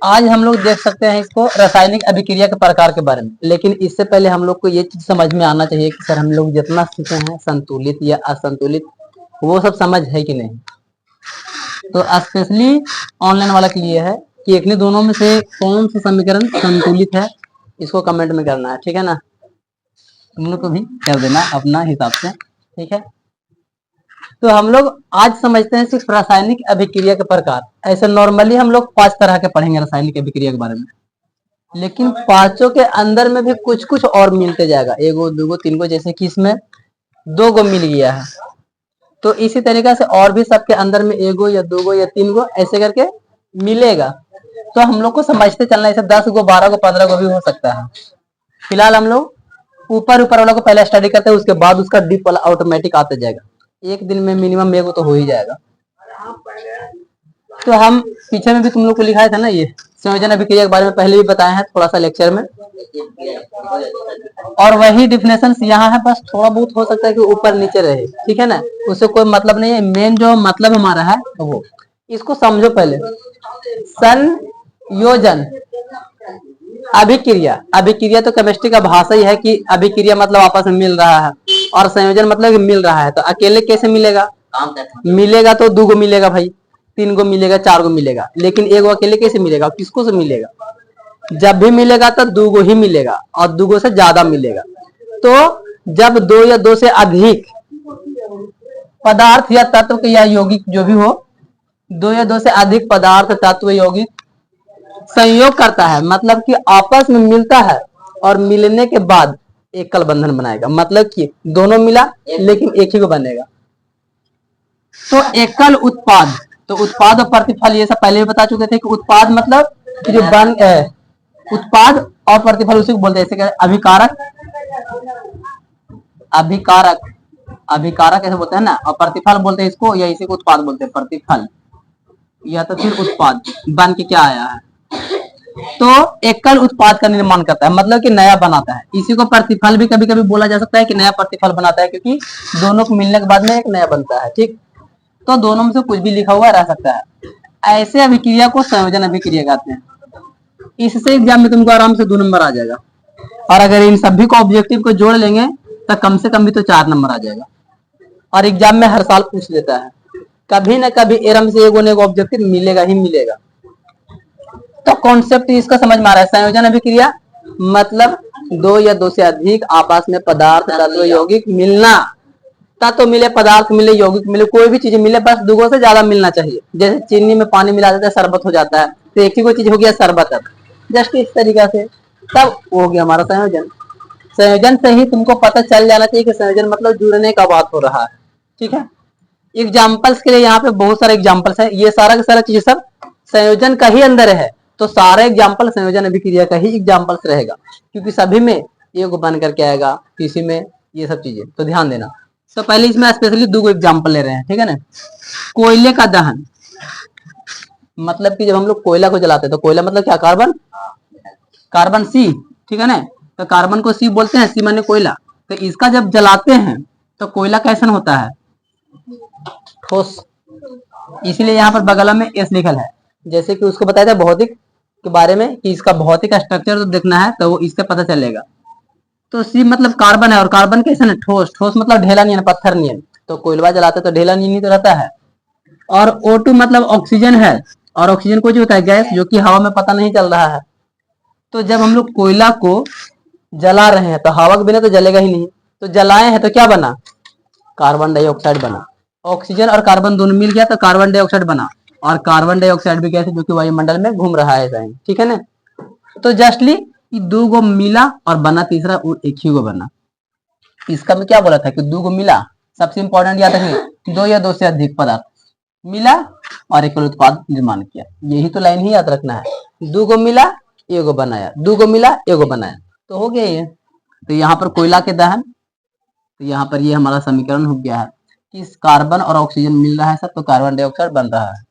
आज हम लोग देख सकते हैं इसको रासायनिक अभिक्रिया के प्रकार के बारे में, लेकिन इससे पहले हम लोग को ये चीज समझ में आना चाहिए कि सर हम लोग जितना सीखे हैं संतुलित या असंतुलित वो सब समझ है कि नहीं। तो स्पेशली ऑनलाइन वाला के लिए है कि एक दोनों में से कौन सा समीकरण संतुलित है, इसको कमेंट में करना है, ठीक है ना। तुम लोग को भी कर देना अपना हिसाब से, ठीक है। तो हम लोग आज समझते हैं सिर्फ रासायनिक अभिक्रिया के प्रकार। ऐसे नॉर्मली हम लोग 5 तरह के पढ़ेंगे रासायनिक अभिक्रिया के बारे में, लेकिन पांचों के अंदर में भी कुछ कुछ और मिलते जाएगा, एगो दूगो तीन गो, जैसे कि इसमें 2 गो मिल गया है, तो इसी तरीके से और भी सबके अंदर में एगो या 2 गो या 3 गो ऐसे करके मिलेगा। तो हम लोग को समझते चलना, ऐसे 10 गो 12 गो 15 गो भी हो सकता है। फिलहाल हम लोग ऊपर वाला को पहले स्टडी करते हैं, उसके बाद उसका डीप वाला ऑटोमेटिक आता जाएगा। एक दिन में मिनिमम एगो तो हो ही जाएगा। तो हम पीछे में भी तुम लोग को लिखाया था ना, ये संयोजन अभिक्रिया के बारे में पहले भी बताए हैं थोड़ा सा लेक्चर में, और वही डिफिनेशन यहाँ है, बस थोड़ा बहुत हो सकता है कि ऊपर नीचे रहे, ठीक है ना, उससे कोई मतलब नहीं है। मेन जो मतलब हमारा है वो इसको समझो पहले। संयोजन अभिक्रिया, अभिक्रिया तो केमिस्ट्री का भाषा ही है कि अभिक्रिया मतलब आपस में मिल रहा है, और संयोजन मतलब कि मिल रहा है। तो अकेले कैसे मिलेगा, मिलेगा तो 2 गो मिलेगा भाई, 3 गो मिलेगा, 4 गो मिलेगा, लेकिन एक गो अकेले कैसे मिलेगा, किसको से मिलेगा। जब भी मिलेगा तो 2 गो ही मिलेगा, और 2 गो से ज्यादा मिलेगा। तो जब 2 या 2 से अधिक पदार्थ या तत्व या यौगिक जो भी हो, 2 या 2 से अधिक पदार्थ तत्व यौगिक संयोग करता है, मतलब कि आपस में मिलता है और मिलने के बाद एकल बंधन बनाएगा, मतलब कि दोनों मिला लेकिन एक ही को बनेगा। तो एकल उत्पाद, तो उत्पाद और प्रतिफल ये सब पहले भी बता चुके थे कि उत्पाद मतलब जो बन उत्पाद और प्रतिफल उसी को बोलते हैं, जैसे अभिकारक, अभिकारक अभिकारक ऐसे बोलते हैं ना, और प्रतिफल बोलते हैं इसको, या इसी को उत्पाद बोलते हैं, प्रतिफल या तो फिर उत्पाद बन के क्या आया है। तो एकल उत्पाद का निर्माण करता है, मतलब कि नया बनाता है। इसी को प्रतिफल भी कभी कभी बोला जा सकता है कि नया प्रतिफल बनाता है, क्योंकि दोनों को मिलने के बाद में एक नया बनता है, ठीक। तो दोनों में से कुछ भी लिखा हुआ रह सकता है। ऐसे अभिक्रिया को संयोजन अभिक्रिया कहते हैं। इससे एग्जाम में तुमको आराम से 2 नंबर आ जाएगा, और अगर इन सभी को ऑब्जेक्टिव को जोड़ लेंगे तो कम से कम भी तो 4 नंबर आ जाएगा। और एग्जाम में हर साल पूछ लेता है, कभी ना कभी एरम से एगो ने ऑब्जेक्टिव मिलेगा ही मिलेगा। तो कॉन्सेप्ट इसका समझ में आ रहा है। संयोजन अभिक्रिया मतलब 2 या 2 से अधिक आपस में पदार्थ तत्व यौगिक मिलना, तत्व मिले, पदार्थ मिले, यौगिक मिले, कोई भी चीज मिले, बस 2 गो से ज्यादा मिलना चाहिए। जैसे चीनी में पानी मिला देता है शरबत हो जाता है, तो एक ही कोई चीज हो गया शरबत, जस्ट इस तरीका से तब हो गया हमारा संयोजन। संयोजन से ही तुमको पता चल जाना चाहिए कि संयोजन मतलब जुड़ने का बात हो रहा है, ठीक है। एग्जाम्पल्स के लिए यहाँ पे बहुत सारे एग्जाम्पल्स है, ये सारा का सारा चीज सब संयोजन का ही अंदर है, तो सारे एग्जाम्पल संयोजन अभिक्रिया का ही एग्जाम्पल्स रहेगा, क्योंकि सभी में एक बन करके आएगा, किसी में ये सब चीजें, तो ध्यान देना। तो पहले इसमें स्पेशली 2 गो एग्जाम्पल ले रहे हैं, ठीक है ना। कोयले का दहन, मतलब कि जब हम लोग कोयला को जलाते हैं, तो कोयला मतलब क्या, कार्बन, कार्बन सी, ठीक है ना। तो कार्बन को सी बोलते हैं, सी माने कोयला। तो इसका जब जलाते हैं तो कोयला कैसन होता है, ठोस, इसीलिए यहाँ पर बगल में एस लिखल है। जैसे कि उसको बताया था भौतिक के बारे में कि इसका भौतिक स्ट्रक्चर तो देखना है, तो वो इससे पता चलेगा। तो सी मतलब कार्बन है, और कार्बन कैसे है, ठोस, ठोस मतलब ढेला नहीं है, पत्थर नहीं है। तो कोयला जलाते तो ढेला नहीं तो रहता है। और O2 मतलब ऑक्सीजन है, और ऑक्सीजन को जो होता है गैस, जो कि हवा में पता नहीं चल रहा है। तो जब हम लोग कोयला को जला रहे हैं तो हवा के बिना तो जलेगा ही नहीं, तो जलाए हैं तो क्या बना, कार्बन डाइऑक्साइड बना। ऑक्सीजन और कार्बन दोनों मिल गया तो कार्बन डाइऑक्साइड बना, और कार्बन डाइऑक्साइड भी कैसे, जो कि वायुमंडल में घूम रहा है, ठीक है ना। तो जस्टली 2 गो मिला और बना तीसरा एक ही गो बना। इसका में क्या बोला था कि 2 गो मिला, सबसे इंपॉर्टेंट याद रखिए, 2 या 2 से अधिक पदार्थ मिला और एकल उत्पाद निर्माण किया, यही तो लाइन ही याद रखना है। 2 गो मिला, एगो बनाया, 2 गो मिला, एगो बनाया, तो हो गया ये। तो यहाँ पर कोयला के दहन, तो यहाँ पर ये हमारा समीकरण हो गया है कि कार्बन और ऑक्सीजन मिल रहा है सब, तो कार्बन डाइऑक्साइड बन रहा है।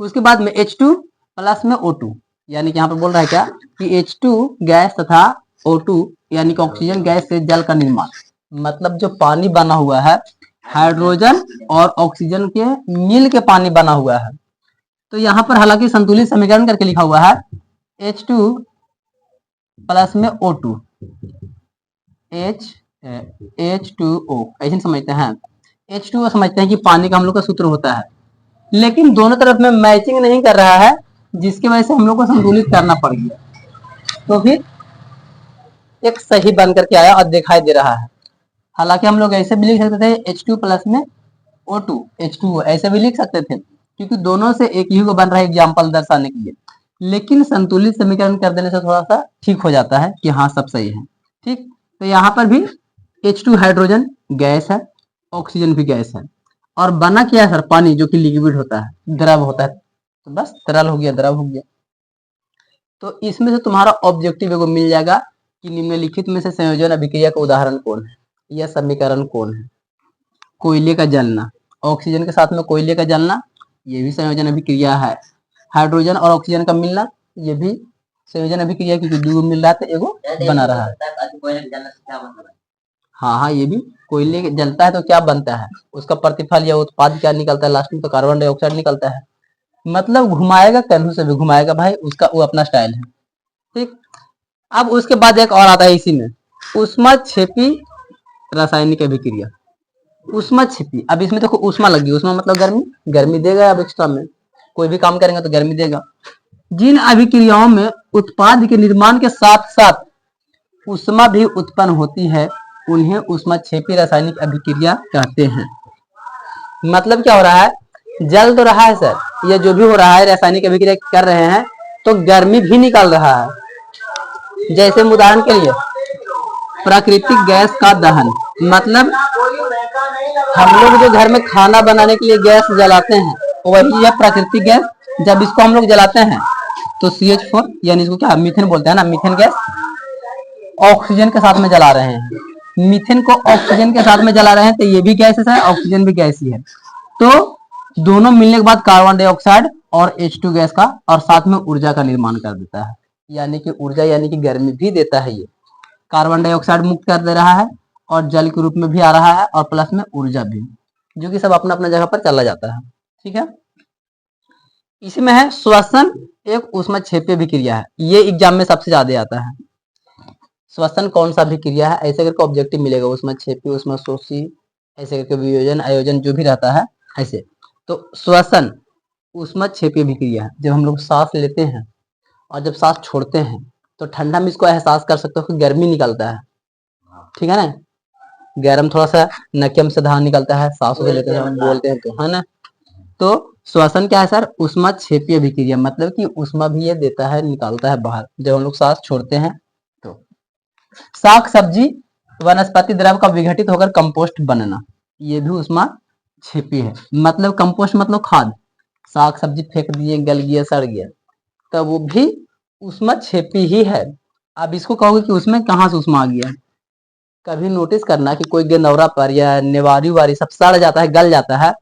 उसके बाद में H2 प्लस में O2, यानी कि यहाँ पर बोल रहा है क्या कि H2 गैस तथा O2 यानी कि ऑक्सीजन गैस से जल का निर्माण, मतलब जो पानी बना हुआ है हाइड्रोजन और ऑक्सीजन के मिल के पानी बना हुआ है, तो यहाँ पर हालांकि संतुलित समीकरण करके लिखा हुआ है H2 प्लस में O2 H2O ऐसे समझते हैं। H2O समझते हैं कि पानी का हम लोग का सूत्र होता है, लेकिन दोनों तरफ में मैचिंग नहीं कर रहा है, जिसकी वजह से हम लोग को संतुलित करना पड़ गया। तो फिर एक सही बन करके आया और दिखाई दे रहा है। हालांकि हम लोग ऐसे भी लिख सकते थे H2 प्लस में O2 H2O ऐसे भी लिख सकते थे, क्योंकि दोनों से एक ही को बन रहा है एग्जाम्पल दर्शाने के लिए, लेकिन संतुलित समीकरण कर देने से थोड़ा सा ठीक हो जाता है कि हाँ सब सही है। ठीक, तो यहाँ पर भी H2 हाइड्रोजन गैस है, ऑक्सीजन भी गैस है, और बना क्या है सर? पानी, जो कि लिक्विड होता है, द्रव होता है, तो बस तरल हो गया, द्रव हो गया। तो इसमें से तुम्हारा ऑब्जेक्टिव एगो मिल जाएगा कि निम्नलिखित में से संयोजन अभिक्रिया का उदाहरण कौन है या समीकरण कौन है? कोयले का जलना, ऑक्सीजन के साथ में कोयले का जलना, ये भी संयोजन अभिक्रिया है। हाइड्रोजन और ऑक्सीजन का मिलना, ये भी संयोजन अभिक्रिया, क्योंकि दो मिल रहा है, एगो बना रहा है। हाँ हाँ, ये भी कोयले जलता है तो क्या बनता है, उसका प्रतिफल या उत्पाद क्या निकलता है? लास्ट में तो कार्बन डाइऑक्साइड निकलता है। मतलब घुमाएगा, कन्हू से भी घुमाएगा भाई, उसका वो अपना स्टाइल है। ठीक, अब उसके बाद एक और आता है इसी में, ऊष्माक्षेपी रासायनिक अभिक्रिया। ऊष्माक्षेपी, अब इसमें देखो ऊष्मा लगी, ऊष्मा मतलब गर्मी, गर्मी देगा। अब एक्स्ट्रा में कोई भी काम करेंगे तो गर्मी देगा। जिन अभिक्रियाओं में उत्पाद के निर्माण के साथ साथ ऊष्मा भी उत्पन्न होती है, उन्हें ऊष्माक्षेपी रासायनिक अभिक्रिया कहते हैं। मतलब क्या हो रहा है? जल तो रहा है सर, ये जो भी हो रहा है रासायनिक अभिक्रिया कर रहे हैं, तो गर्मी भी निकल रहा है। जैसे उदाहरण के लिए प्राकृतिक गैस का दहन, मतलब हम लोग जो घर में खाना बनाने के लिए गैस जलाते हैं, वही है प्राकृतिक गैस। जब इसको हम लोग जलाते हैं तो CH4, यानी इसको क्या मीथेन बोलते हैं ना, मीथेन गैस ऑक्सीजन के साथ में जला रहे हैं। मीथेन को ऑक्सीजन के साथ में जला रहे हैं, तो ये भी गैस है, ऑक्सीजन भी गैस ही है। तो दोनों मिलने के बाद कार्बन डाइऑक्साइड और H2 गैस का, और साथ में ऊर्जा का निर्माण कर देता है। यानी कि ऊर्जा, यानी कि गर्मी भी देता है। ये कार्बन डाइऑक्साइड मुक्त कर दे रहा है, और जल के रूप में भी आ रहा है, और प्लस में ऊर्जा भी, जो कि सब अपना अपना जगह पर चला जाता है। ठीक है, इसी में है श्वसन एक ऊष्माक्षेपी अभिक्रिया है। ये एग्जाम में सबसे ज्यादा आता है। श्वसन कौन सा अभिक्रिया है, ऐसे करके ऑब्जेक्टिव मिलेगा, ऊष्माक्षेपी, ऊष्माशोषी, ऐसे करके वियोजन, आयोजन जो भी रहता है ऐसे। तो श्वसन ऊष्माक्षेपी अभिक्रिया है। जब हम लोग सांस लेते हैं और जब सांस छोड़ते हैं, तो ठंडा में इसको एहसास कर सकते हो कि गर्मी निकलता है। ठीक है ना, गर्म थोड़ा सा नक्यम से धान निकलता है, सांस से लेते हैं, बोलते हैं तो, है ना। तो श्वसन क्या है सर? ऊष्माक्षेपी अभिक्रिया, मतलब कि ऊष्मा भी ये देता है, निकालता है बाहर जब हम लोग सांस छोड़ते हैं। तो शाक सब्जी वनस्पति द्रव का विघटित होकर कंपोस्ट बनना, ये भी ऊष्माक्षेपी है। मतलब कंपोस्ट मतलब खाद, साग सब्जी फेंक दिए, गल गया, सड़ गया, तो वो भी ऊष्माक्षेपी ही है। अब इसको कहोगे कि उसमें कहाँ से ऊष्मा आ गया? कभी नोटिस करना कि कोई गेंदौरा पर या नेवारी वारी सब सड़ जाता है, गल जाता है,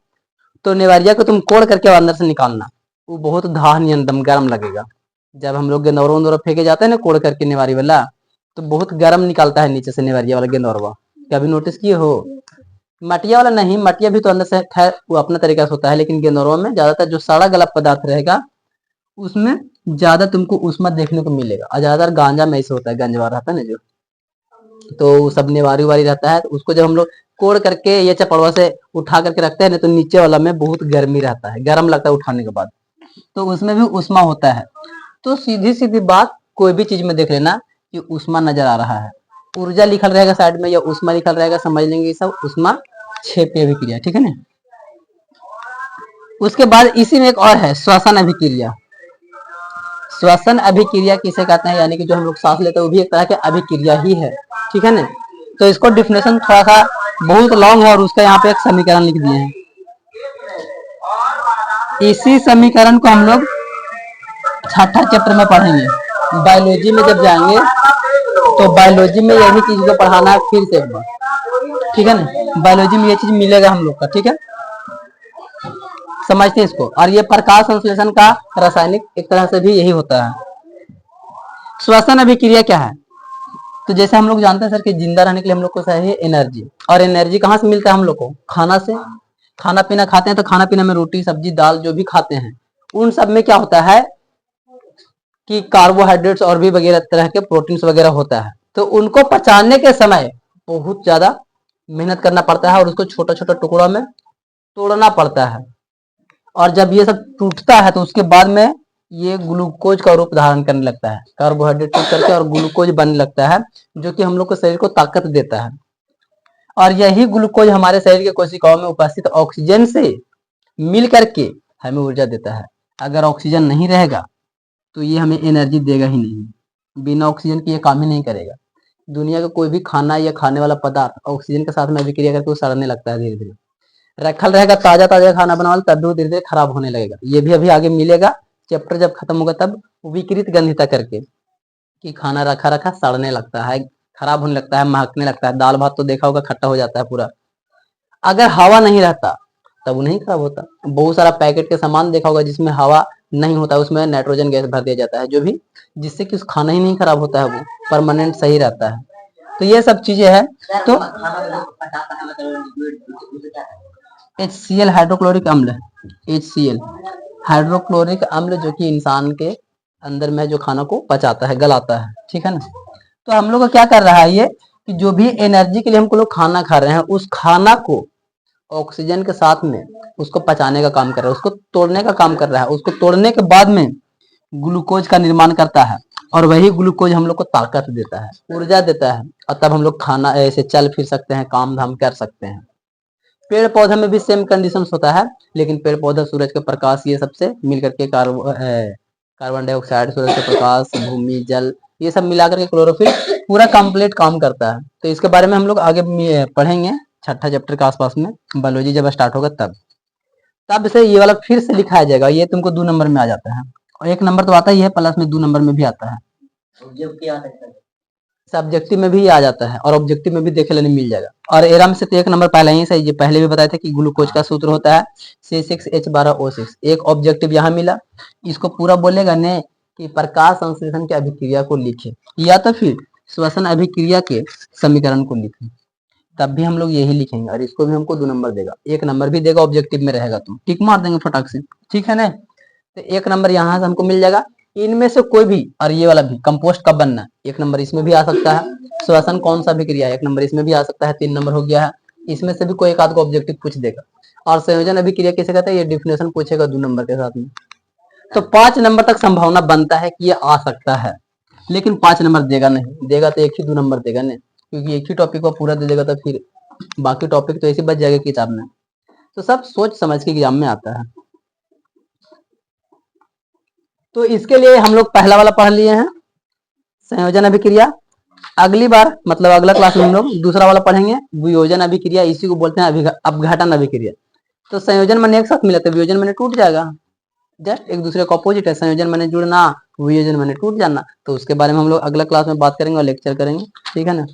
तो नेवारिया को तुम कोड़ करके अंदर से निकालना, वो बहुत धान एकदम गर्म लगेगा। जब हम लोग गेंदौरा फेंके जाते हैं ना कोड़ करके नेवारी वाला, तो बहुत गर्म निकलता है नीचे से नेवारिया वाला गेंदौरवा। कभी नोटिस किए हो? मटिया वाला नहीं, मटिया भी तो अंदर से खैर वो अपना तरीका से होता है, लेकिन गेंदौरवा में ज्यादातर जो सड़ा गला पदार्थ रहेगा, उसमें ज्यादा तुमको ऊष्मा देखने को मिलेगा। और ज्यादातर गांजा में ऐसे होता है, गंजवा रहता है ना जो, तो सब नेवारी वारी रहता है, तो उसको जब हम लोग कोड़ करके या चपड़वा से उठा करके रखते हैं ना, तो नीचे वाला में बहुत गर्मी रहता है, गर्म लगता है उठाने के बाद, तो उसमें भी ऊष्मा होता है। तो सीधी सीधी बात, कोई भी चीज में देख लेना कि ऊष्मा नजर आ रहा है, ऊर्जा लिखल रहेगा साइड में या ऊष्मा लिखल रहेगा, समझ लेंगे सब ऊष्माक्षेपी अभिक्रिया। ठीक है ना। उसके बाद इसी में एक और है श्वसन अभिक्रिया। श्वसन अभिक्रिया किसे कहते हैं? यानी कि जो हम लोग सांस लेते हैं वो भी एक तरह की अभिक्रिया ही है। ठीक है ना। तो इसको डिफिनेशन थोड़ा सा बहुत लॉन्ग है, और उसका यहाँ पे एक समीकरण लिख दिए हैं। इसी समीकरण को हम लोग छठा चैप्टर में पढ़ेंगे। बायोलॉजी में जब जाएंगे तो बायोलॉजी में यही चीज को पढ़ाना है फिर से एक बार। ठीक है ना, बायोलॉजी में ये चीज मिलेगा हम लोग का। ठीक है, समझते हैं इसको। और ये प्रकाश संश्लेषण का रासायनिक एक तरह से भी यही होता है। श्वसन अभिक्रिया क्या है? तो जैसे हम लोग जानते हैं सर कि जिंदा रहने के लिए हम लोग को चाहिए एनर्जी, और एनर्जी कहाँ से मिलता है हम लोग को? खाना से। खाना पीना खाते हैं, तो खाना पीना में रोटी सब्जी दाल जो भी खाते हैं उन सब में क्या होता है कि कार्बोहाइड्रेट्स और भी वगैरह तरह के प्रोटीन्स वगैरह होता है, तो उनको पचाने के समय बहुत ज्यादा मेहनत करना पड़ता है और उसको छोटा छोटा टुकड़ों में तोड़ना पड़ता है। और जब ये सब टूटता है तो उसके बाद में ये ग्लूकोज का रूप धारण करने लगता है, कार्बोहाइड्रेट टूट करके और ग्लूकोज बनने लगता है, जो कि हम लोग को शरीर को ताकत देता है। और यही ग्लूकोज हमारे शरीर के कोशिकाओं में उपस्थित ऑक्सीजन से मिल करके हमें ऊर्जा देता है। अगर ऑक्सीजन नहीं रहेगा तो ये हमें एनर्जी देगा ही नहीं, बिना ऑक्सीजन के ये काम ही नहीं करेगा। दुनिया का कोई भी खाना या खाने वाला पदार्थ ऑक्सीजन के साथ में अभिक्रिया करके वो सड़ने लगता है धीरे धीरे। रखल रहेगा ताजा ताजा खाना बनाओ तब भी वो धीरे धीरे खराब होने लगेगा। ये भी अभी आगे मिलेगा, चैप्टर जब खत्म होगा तब विकृत गंधिता करके कि खाना रखा रखा सड़ने लगता है, खराब होने लगता है, महकने लगता है। दाल भात तो देखा होगा खट्टा हो जाता है पूरा। अगर हवा नहीं रहता तब वो नहीं खराब होता। बहुत सारा पैकेट के सामान देखा होगा जिसमें हवा नहीं होता, उसमें नाइट्रोजन गैस भर दिया जाता है, जो भी जिससे कि उस खाना ही नहीं खराब होता है, वो परमानेंट सही रहता है। तो ये सब चीजें हैं। तो HCl हाइड्रोक्लोरिक अम्ल, HCl हाइड्रोक्लोरिक अम्ल जो कि इंसान के अंदर में जो खाना को पचाता है, गलाता है, ठीक है ना। तो हम लोग को क्या कर रहा है ये कि जो भी एनर्जी के लिए हमको लोग खाना खा रहे हैं उस खाना को ऑक्सीजन के साथ में उसको पचाने का काम कर रहा है, उसको तोड़ने का काम कर रहा है। उसको तोड़ने के बाद में ग्लूकोज का निर्माण करता है और वही ग्लूकोज हम लोग को ताकत देता है, ऊर्जा देता है, और तब हम लोग खाना ऐसे चल फिर सकते हैं, काम धाम कर सकते हैं। पेड़ पौधा में भी सेम कंडीशन होता है, लेकिन पेड़ पौधा सूरज के प्रकाश ये सबसे मिल करके कार्बन डाइऑक्साइड, सूरज का प्रकाश, भूमि, जल, ये सब मिलाकर के क्लोरोफिल पूरा कंप्लीट काम करता है। तो इसके बारे में हम लोग आगे पढ़ेंगे छठा चैप्टर के आसपास में, बायोलॉजी जब स्टार्ट होगा तब से ये वाला फिर से लिखाया जाएगा। ये तुमको 2 नंबर में आ जाता है, और 1 नंबर तो आता ही है, प्लस में 2 नंबर में भी आता है, सब्जेक्टिव में भी आ जाता है और ऑब्जेक्टिव में भी देखे लेने मिल जाएगा। और एरम से तो 1 नंबर पहले ही सही, पहले भी बताया था कि ग्लूकोज का सूत्र होता है C6H12O6। एक ऑब्जेक्टिव यहाँ मिला, इसको पूरा बोलेगा ने कि प्रकाश संश्लेषण की अभिक्रिया को लिखे या तो फिर श्वसन अभिक्रिया के समीकरण को लिखे, तब भी हम लोग यही लिखेंगे और इसको भी हमको 2 नंबर देगा, 1 नंबर भी देगा, ऑब्जेक्टिव में रहेगा तो टिक मार देंगे फटाक से, ठीक है ना। तो 1 नंबर यहाँ से हमको मिल जाएगा। इनमें से कोई भी, और ये वाला भी कंपोस्ट कब बनना है, 1 नंबर इसमें भी आ सकता है। श्वसन कौन सा अभिक्रिया है, 1 नंबर इसमें भी आ सकता है, 3 नंबर हो गया है। इसमें से भी कोई एक आध को ऑब्जेक्टिव पूछ देगा। और संयोजन अभिक्रिया किसे कहते हैं, ये डिफिनेशन पूछेगा 2 नंबर के साथ में। तो 5 नंबर तक संभावना बनता है कि ये आ सकता है, लेकिन 5 नंबर देगा नहीं, देगा तो 1 ही 2 नंबर देगा ना, क्योंकि एक ही टॉपिक को पूरा दे देगा तो फिर बाकी टॉपिक तो ऐसे बच जाएगा किताब में। तो सब सोच समझ के एग्जाम में आता है। तो इसके लिए हम लोग पहला वाला पढ़ लिए हैं, संयोजन अभिक्रिया। अगली बार मतलब अगला क्लास में हम लोग दूसरा वाला पढ़ेंगे, वियोजन अभिक्रिया। इसी को बोलते हैं अपघटन अभिक्रिया। तो संयोजन माने एक साथ मिला तो वियोजन माने टूट जाएगा, जस्ट एक दूसरे का अपोजिट है। संयोजन माने जुड़ना, वियोजन माने टूट जाना। तो उसके बारे में हम लोग अगला क्लास में बात करेंगे और लेक्चर करेंगे, ठीक है ना।